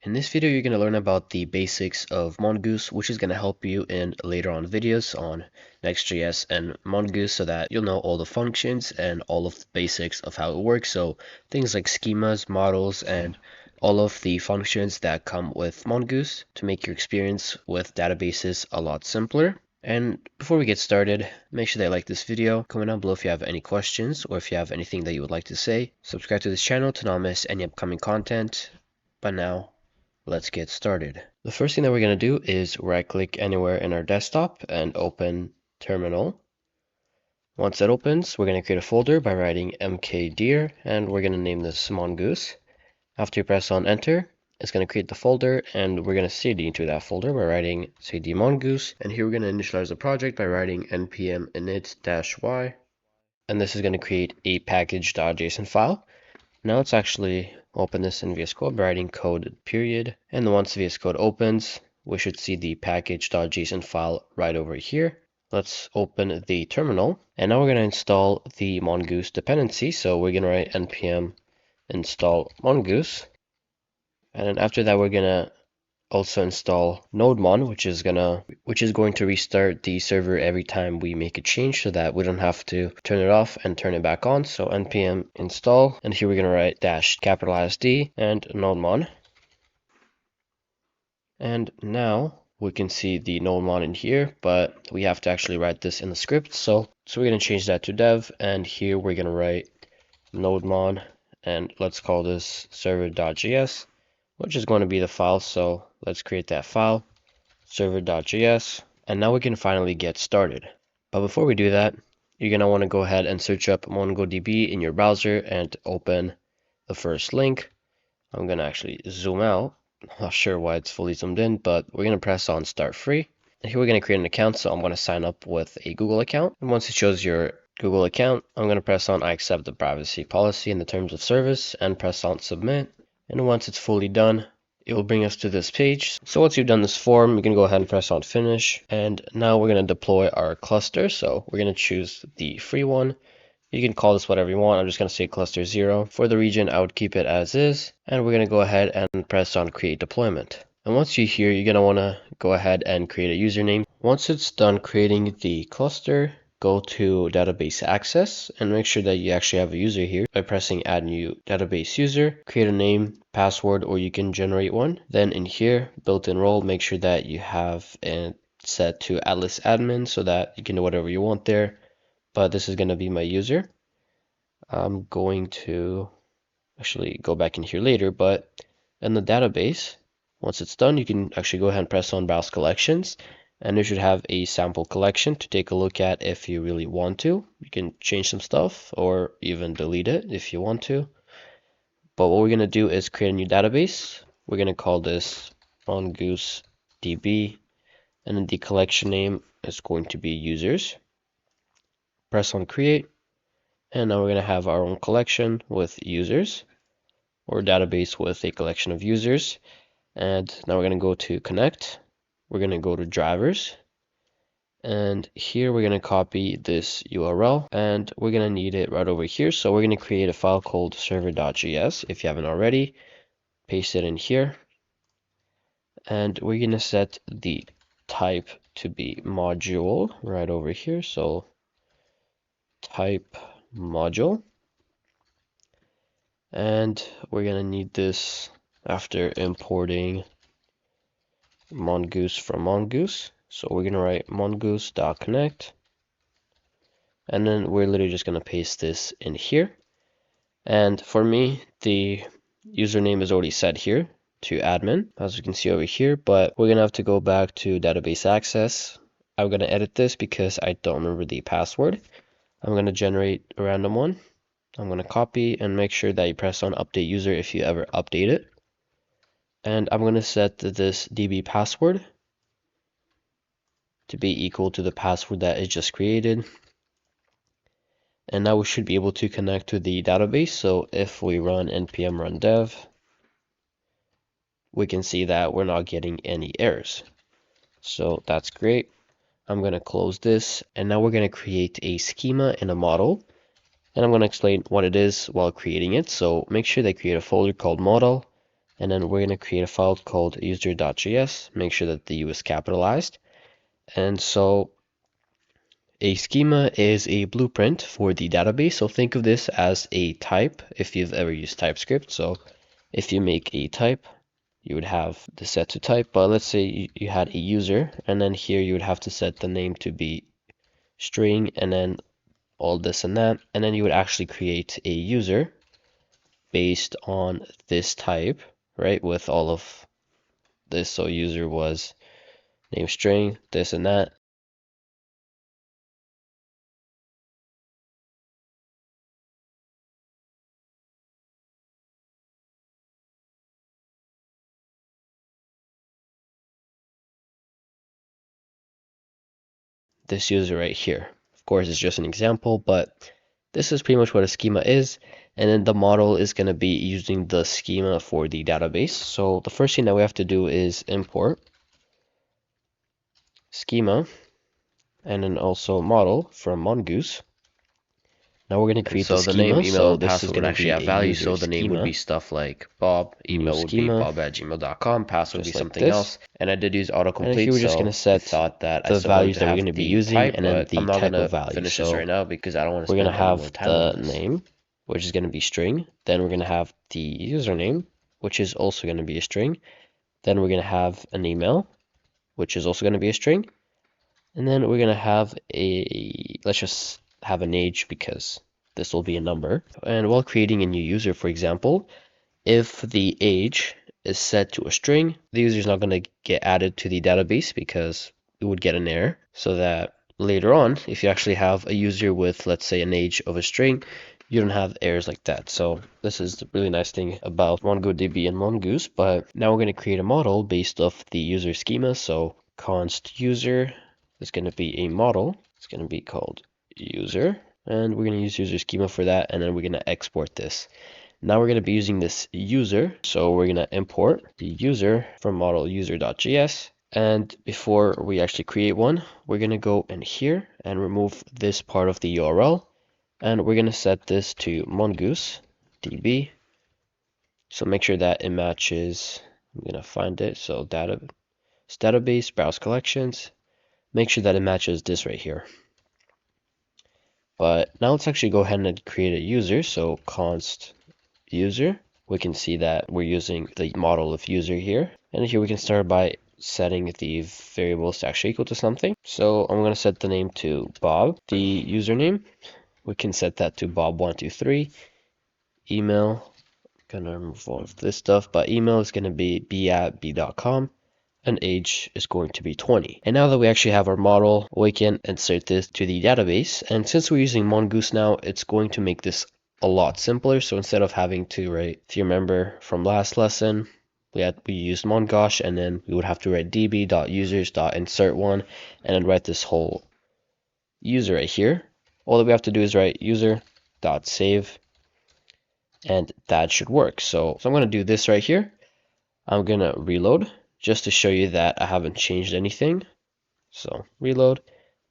In this video, you're going to learn about the basics of Mongoose, which is going to help you in later on videos on Next.js and Mongoose so that you'll know all the functions and all of the basics of how it works. So things like schemas, models, and all of the functions that come with Mongoose to make your experience with databases a lot simpler. And before we get started, make sure that you like this video, comment down below if you have any questions or if you have anything that you would like to say. Subscribe to this channel to not miss any upcoming content. But now, let's get started. The first thing that we're going to do is right click anywhere in our desktop and open terminal. Once that opens, we're going to create a folder by writing mkdir and we're going to name this Mongoose. After you press on enter, it's going to create the folder and we're going to cd into that folder by writing cd mongoose, and here we're going to initialize the project by writing npm init-y, and this is going to create a package.json file. Now let's actually open this in VS Code by writing code period, and once VS Code opens, we should see the package.json file right over here. Let's open the terminal, and now we're going to install the Mongoose dependency. So we're going to write npm install mongoose, and then after that we're going to also install nodemon, which is going to restart the server every time we make a change so that we don't have to turn it off and turn it back on. So npm install, and here we're going to write -D and nodemon. And now we can see the nodemon in here, but we have to actually write this in the script. So we're going to change that to dev, and here we're going to write nodemon, and let's call this server.js, which is going to be the file. So let's create that file, server.js, and now we can finally get started. But before we do that, you're going to want to go ahead and search up MongoDB in your browser and open the first link. I'm going to actually zoom out. I'm not sure why it's fully zoomed in, but we're going to press on start free. And here we're going to create an account, so I'm going to sign up with a Google account. And once it shows your Google account, I'm going to press on I accept the privacy policy and the terms of service and press on submit. And once it's fully done, it will bring us to this page. So once you've done this form, you can go ahead and press on finish. And now we're going to deploy our cluster. So we're going to choose the free one. You can call this whatever you want. I'm just going to say cluster 0. For the region, I would keep it as is. And we're going to go ahead and press on create deployment. And once you're here, you're going to want to go ahead and create a username. Once it's done creating the cluster, go to database access and make sure that you actually have a user here by pressing add new database user, create a name, password, or you can generate one. Then in here, built-in role, make sure that you have it set to Atlas admin so that you can do whatever you want there. But this is going to be my user. I'm going to actually go back in here later, but in the database, once it's done, you can actually go ahead and press on browse collections, and you should have a sample collection to take a look at if you really want to. You can change some stuff or even delete it if you want to. But what we're going to do is create a new database. We're going to call this Mongoose DB, and then the collection name is going to be users. Press on create, and now we're going to have our own collection with users, or database with a collection of users. And now we're going to go to connect. We're going to go to drivers, and here we're going to copy this URL, and we're going to need it right over here. So we're going to create a file called server.js if you haven't already. Paste it in here, and we're going to set the type to be module right over here. So type module, and we're going to need this after importing Mongoose from Mongoose. So we're going to write mongoose.connect, and then we're literally just going to paste this in here. And for me, the username is already set here to admin, as you can see over here, but we're going to have to go back to database access. I'm going to edit this because I don't remember the password. I'm going to generate a random one. I'm going to copy and make sure that you press on update user if you ever update it. And I'm going to set this DB password to be equal to the password that is just created. And now we should be able to connect to the database. So if we run npm run dev, we can see that we're not getting any errors. So that's great. I'm going to close this, and now we're going to create a schema in a model, and I'm going to explain what it is while creating it. So make sure they create a folder called Modal, and then we're going to create a file called user.js. Make sure that the U is capitalized. And so a schema is a blueprint for the database. So think of this as a type if you've ever used TypeScript. So if you make a type, you would have the set to type. But let's say you had a user, and then here you would have to set the name to be string, and then all this and that. And then you would actually create a user based on this type, right? With all of this. So user was name string, this and that. This user right here. Of course, it's just an example, but this is pretty much what a schema is. And then the model is going to be using the schema for the database. So the first thing that we have to do is import schema and then also model from Mongoose. Now we're going to create the schema. The name, email, so and this password is going would to actually be have a value. user So the name would schema. be stuff like Bob, email would be bob@gmail.com, password would be something else. And I did use autocomplete, and here we're just going to set the values that we're going to be using type, and then the I'm not type gonna of value. finish So this right now because I don't want to we're going spend to any more have time on the this. name, which is going to be string. Then we're going to have the username, which is also going to be a string. Then we're going to have an email, which is also going to be a string. And then we're going to have let's just have an age because this will be a number. And while creating a new user, for example, if the age is set to a string, the user is not going to get added to the database because it would get an error. So that later on, if you actually have a user with, let's say, an age of a string, you don't have errors like that. So this is the really nice thing about MongoDB and Mongoose. But now we're going to create a model based off the user schema. So const user is going to be a model. It's going to be called user. And we're going to use user schema for that. And then we're going to export this. Now we're going to be using this user. So we're going to import the user from model user.js. And before we actually create one, we're going to go in here and remove this part of the URL. And we're going to set this to Mongoose DB. So make sure that it matches. I'm going to find it. So database, browse collections. Make sure that it matches this right here. But now let's actually go ahead and create a user. So const user. We can see that we're using the model of user here. And here we can start by setting the variables to actually equal to something. So I'm going to set the name to Bob. The username, we can set that to Bob123. Email, I'm going to remove all of this stuff, but email is going to be b@b.com. And age is going to be 20. And now that we actually have our model, we can insert this to the database. And since we're using Mongoose now, it's going to make this a lot simpler. So instead of having to write, if you remember from last lesson, we used mongosh, and then we would have to write db.users.insert1 and then write this whole user right here. All that we have to do is write user.save, and that should work. So I'm going to do this right here. I'm going to reload just to show you that I haven't changed anything. So reload.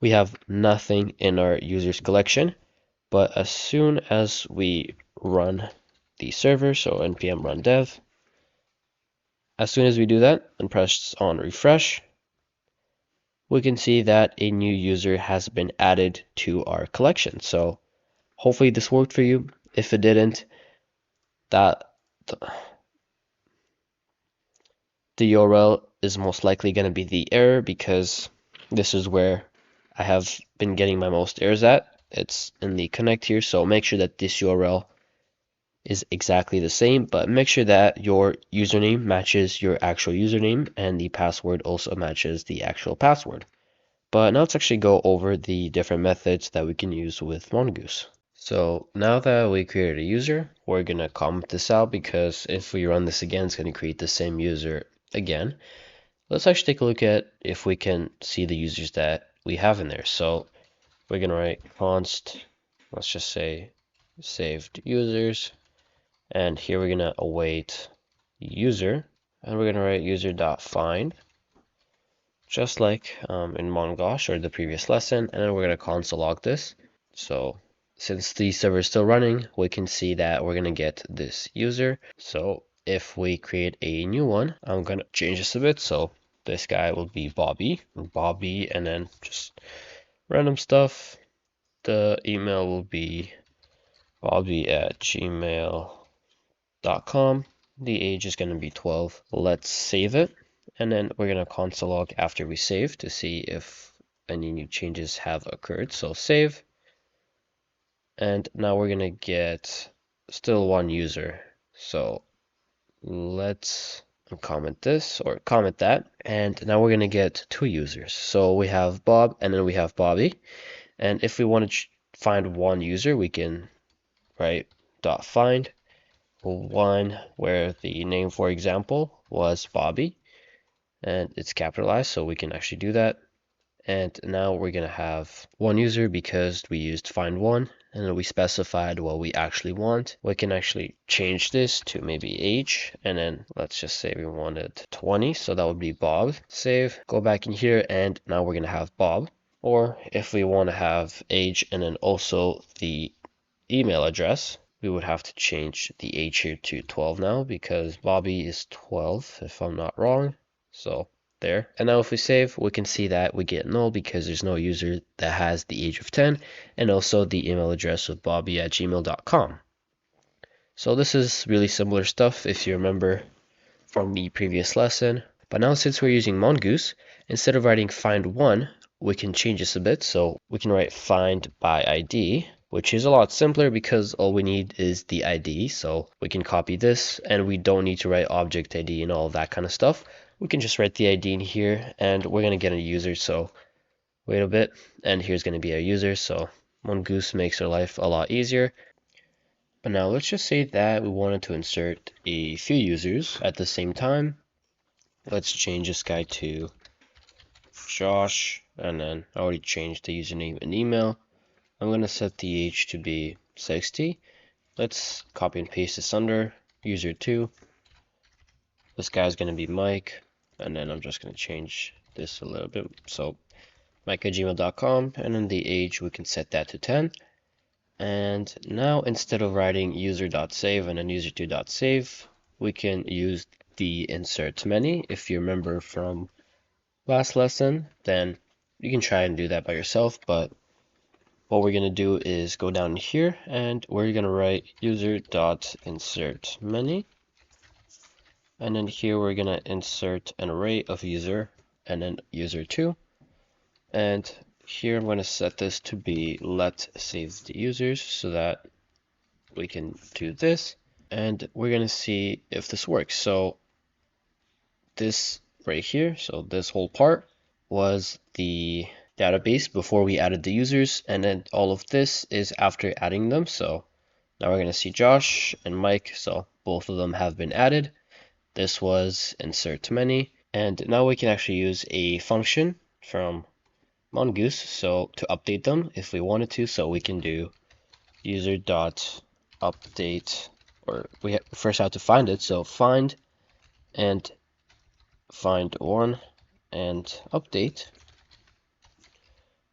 We have nothing in our users collection, but as soon as we run the server, so npm run dev, as soon as we do that and press on refresh, we can see that a new user has been added to our collection. So hopefully this worked for you. If it didn't, the URL is most likely going to be the error because this is where I have been getting my most errors at. It's in the connect here, so make sure that this URL is exactly the same, but make sure that your username matches your actual username and the password also matches the actual password. But now let's actually go over the different methods that we can use with Mongoose. So now that we created a user, we're going to comment this out because if we run this again, it's going to create the same user again. Let's actually take a look at if we can see the users that we have in there. So we're going to write const, let's just say saved users. And here we're going to await user. And we're going to write user.find, just like in mongosh or the previous lesson. And then we're going to console log this. So since the server is still running, we can see that we're going to get this user. So if we create a new one, I'm gonna change this a bit. So this guy will be Bobby, and then just random stuff. The email will be bobby@gmail.com. The age is gonna be 12. Let's save it, and then we're gonna console log after we save to see if any new changes have occurred. So save, and now we're gonna get still one user. So let's comment this or comment that, and now we're gonna get two users. So we have Bob and then we have Bobby, and if we want to find one user, we can write .find one where the name, for example, was Bobby, and it's capitalized, so we can actually do that. And now we're gonna have one user because we used find one, and then we specified what we actually want. We can actually change this to maybe age, and then let's just say we wanted 20, so that would be Bob. Save, go back in here, and now we're gonna have Bob. Or if we want to have age and then also the email address, we would have to change the age here to 12 now because Bobby is 12 if I'm not wrong. So there. And now if we save, we can see that we get null because there's no user that has the age of 10 and also the email address of bobby@gmail.com. So this is really similar stuff if you remember from the previous lesson. But now since we're using Mongoose, instead of writing find one, we can change this a bit. So we can write findById, which is a lot simpler because all we need is the ID. So we can copy this and we don't need to write object ID and all of that kind of stuff. We can just write the ID in here and we're going to get a user. So wait a bit, and here's going to be our user. So Mongoose makes our life a lot easier. But now let's just say that we wanted to insert a few users at the same time. Let's change this guy to Josh, and then I already changed the username and email. I'm going to set the age to be 60. Let's copy and paste this under user 2. This guy's going to be Mike, and then I'm just going to change this a little bit. So mike@gmail.com, and then the age we can set that to 10. And now instead of writing user.save and then user2.save, we can use the insert many. If you remember from last lesson, then you can try and do that by yourself, but what we're going to do is go down here and we're going to write user.insert many, and then here we're going to insert an array of user and then user2, and here I'm going to set this to be let save the users so that we can do this, and we're going to see if this works. So this right here, so this whole part was the database before we added the users, and then all of this is after adding them. So now we're going to see Josh and Mike, so both of them have been added. This was insert many, and now we can actually use a function from Mongoose so to update them if we wanted to. So we can do user.update, or we first have to find it, so find and find one and update,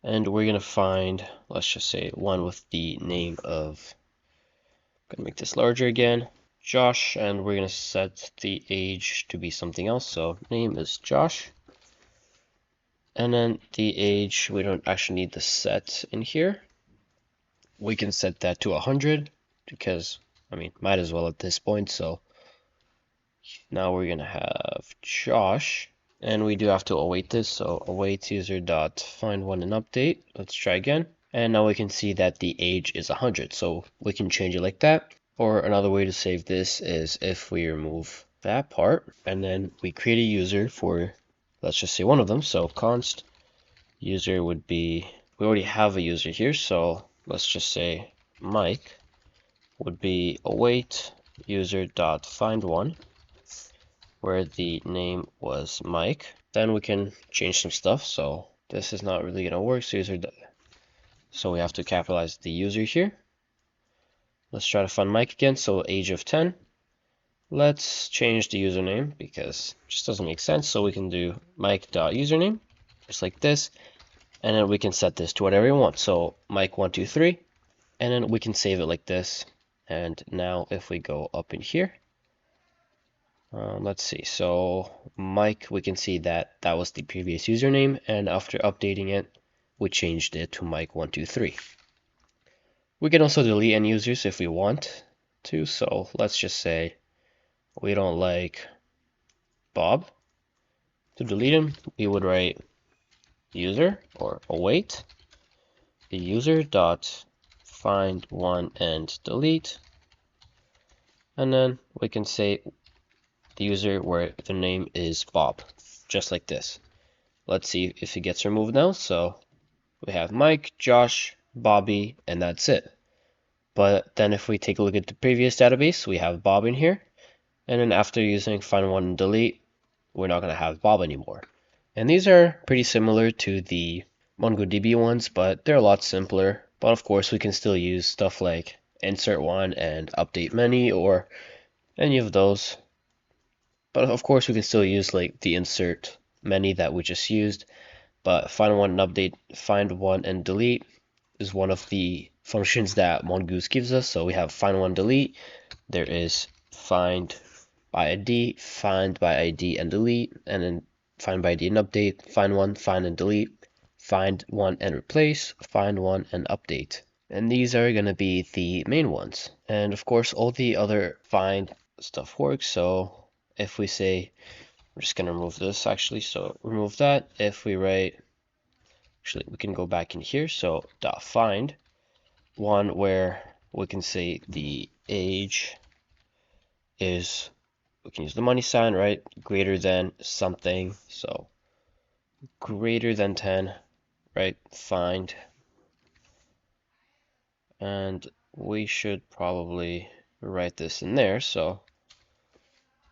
and we're gonna find, let's just say one with the name of, I'm gonna make this larger again, Josh, and we're gonna set the age to be something else, so name is Josh, and then the age, we don't actually need the set in here. We can set that to 100 because, I mean, might as well at this point. So now we're gonna have Josh, and we do have to await this. So await user dot find one and update. Let's try again, and now we can see that the age is 100. So we can change it like that. Or another way to save this is if we remove that part, and then we create a user for, let's just say one of them. So const user would be, we already have a user here, so let's just say Mike would be await user dot find one, where the name was Mike. Then we can change some stuff. So this is not really gonna work. So we have to capitalize the user here. Let's try to find Mike again. So age of 10. Let's change the username because it just doesn't make sense. So we can do Mike.username, just like this. And then we can set this to whatever we want. So Mike123, and then we can save it like this. And now if we go up in here, Let's see. So Mike, we can see that that was the previous username, and after updating it, we changed it to Mike123. We can also delete any users if we want to. So let's just say we don't like Bob. To delete him, we would write user or await the user dot find one and delete, and then we can say the user where the name is Bob, just like this. Let's see if it gets removed now. So we have Mike, Josh, Bobby, and that's it. But then if we take a look at the previous database, we have Bob in here, and then after using find one and delete, we're not going to have Bob anymore. And these are pretty similar to the MongoDB ones, but they're a lot simpler. But of course, we can still use stuff like insert one and update many or any of those. But of course, we can still use like the insert many that we just used. But find one and update, find one and delete is one of the functions that Mongoose gives us. So we have find one, delete. There is findById, findById and delete, and then findById and update, find one, find and delete, find one and replace, find one and update. And these are going to be the main ones. And of course, all the other find stuff works. So if we say, we're just going to remove this actually. So remove that. If we write, actually, we can go back in here. So dot find one where we can say the age is, we can use the money sign, right? Greater than something. So greater than 10, right? Find. And we should probably write this in there. So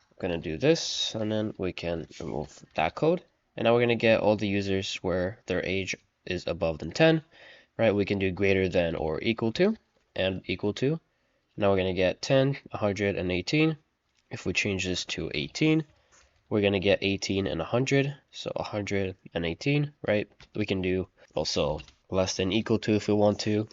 I'm going to do this, and then we can remove that code. And now we're going to get all the users where their age is above than 10, right? We can do greater than or equal to and equal to. Now we're going to get 10, 100, and 18. If we change this to 18, we're going to get 18 and 100, so 118, right? We can do also less than equal to if we want to.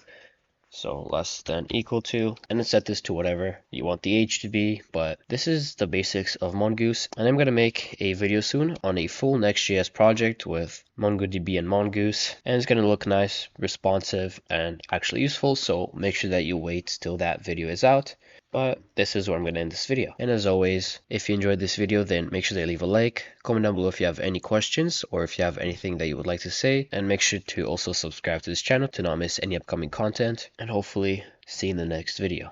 So less than equal to, and then set this to whatever you want the age to be. But this is the basics of Mongoose, and I'm going to make a video soon on a full Next.js project with MongoDB and Mongoose, and it's going to look nice, responsive, and actually useful. So make sure that you wait till that video is out. But this is where I'm going to end this video. And as always, if you enjoyed this video, then make sure to leave a like, comment down below if you have any questions or if you have anything that you would like to say, and make sure to also subscribe to this channel to not miss any upcoming content, and hopefully see you in the next video.